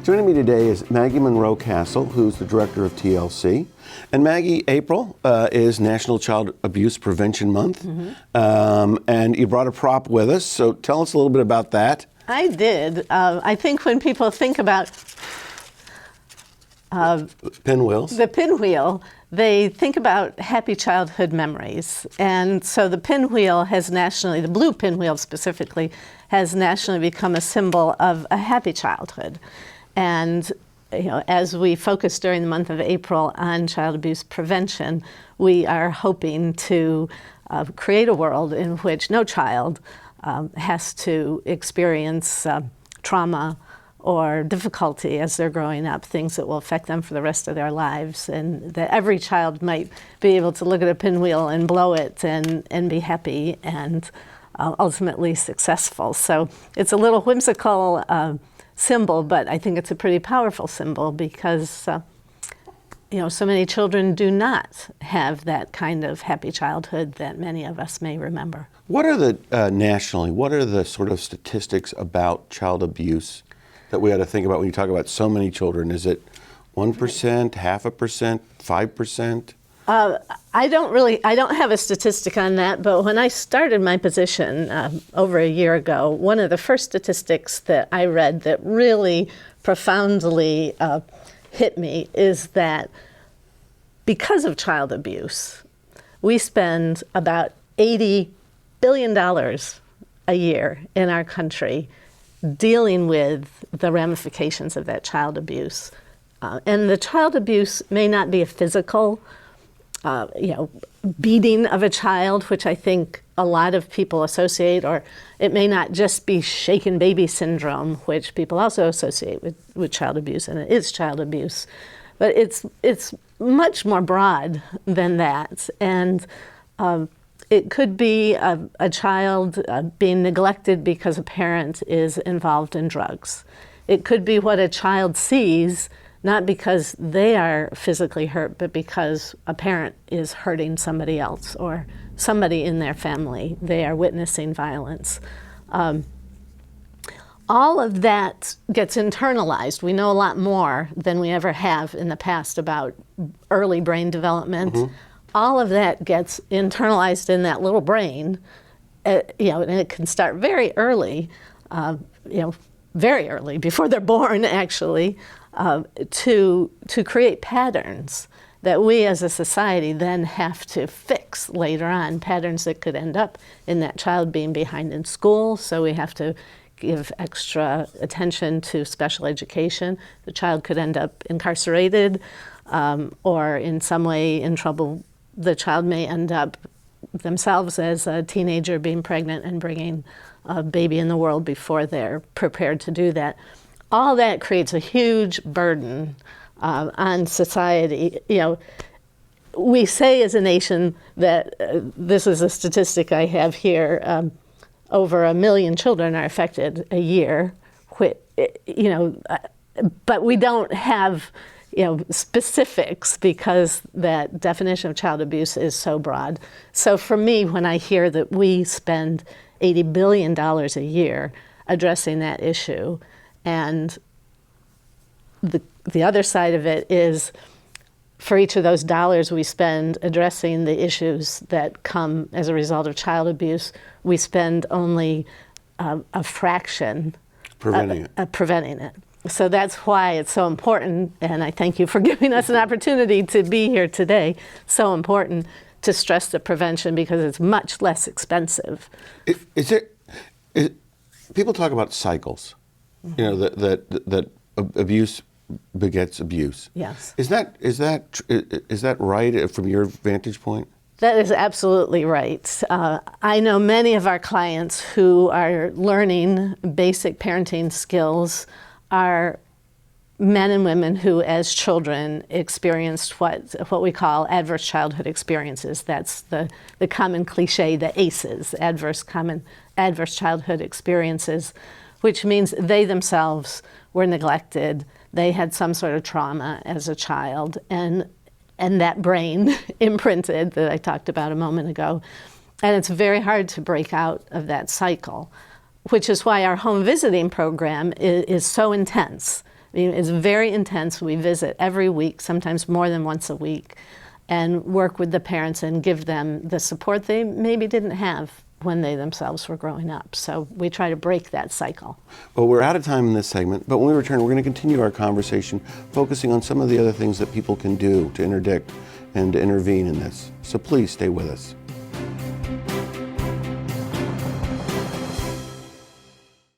Joining me today is Maggie Monroe-Cassel, who's the director of TLC. And Maggie, April is National Child Abuse Prevention Month. And you brought a prop with us, so tell us a little bit about that. I did. I think when people think about Pinwheels. the pinwheel, they think about happy childhood memories. And so the pinwheel has nationally, the blue pinwheel specifically, has nationally become a symbol of a happy childhood. And as we focus during the month of April on child abuse prevention, we are hoping to create a world in which no child has to experience trauma or difficulty as they're growing up, things that will affect them for the rest of their lives, and that every child might be able to look at a pinwheel and blow it and be happy and ultimately successful. So it's a little whimsical symbol, but I think it's a pretty powerful symbol because so many children do not have that kind of happy childhood that many of us may remember. What are the, nationally, what are the sort of statistics about child abuse that we ought to think about when you talk about so many children? Is it 1%, 0.5%, 5%? I don't have a statistic on that, but when I started my position over a year ago, one of the first statistics that I read that really profoundly hit me is that because of child abuse, we spend about $80 billion a year in our country dealing with the ramifications of that child abuse. And the child abuse may not be a physical beating of a child, which I think a lot of people associate, or it may not just be shaken baby syndrome, which people also associate with child abuse, and it is child abuse. But it's much more broad than that. And it could be a child being neglected because a parent is involved in drugs. It could be what a child sees, not because they are physically hurt, but because a parent is hurting somebody else or somebody in their family. They are witnessing violence. All of that gets internalized. We know a lot more than we ever have in the past about early brain development. All of that gets internalized in that little brain, and it can start very early, very early, before they're born, actually, to create patterns that we as a society then have to fix later on, patterns that could end up in that child being behind in school, so we have to give extra attention to special education. The child could end up incarcerated or in some way in trouble. The child may end up themselves as a teenager being pregnant and bringing a baby in the world before they're prepared to do that. All that creates a huge burden on society. We say as a nation that this is a statistic I have here, over 1 million children are affected a year, but we don't have specifics because that definition of child abuse is so broad. So for me, when I hear that we spend $80 billion a year addressing that issue, and the other side of it is for each of those dollars we spend addressing the issues that come as a result of child abuse, we spend only a fraction preventing it. So that's why it's so important, and I thank you for giving us an opportunity to be here today, so important to stress the prevention because it's much less expensive. People talk about cycles, that abuse begets abuse. Yes. Is that right from your vantage point? That is absolutely right. I know many of our clients who are learning basic parenting skills are men and women who, as children, experienced what we call adverse childhood experiences. That's the common cliche, the ACEs, adverse childhood experiences, which means they themselves were neglected. They had some sort of trauma as a child, and that brain imprinted that I talked about a moment ago. And it's very hard to break out of that cycle, which is why our home visiting program is so intense. I mean, it's very intense. We visit every week, sometimes more than once a week, and work with the parents and give them the support they maybe didn't have when they themselves were growing up. So we try to break that cycle. Well, we're out of time in this segment, but when we return, we're going to continue our conversation focusing on some of the other things that people can do to interdict and to intervene in this. So please stay with us.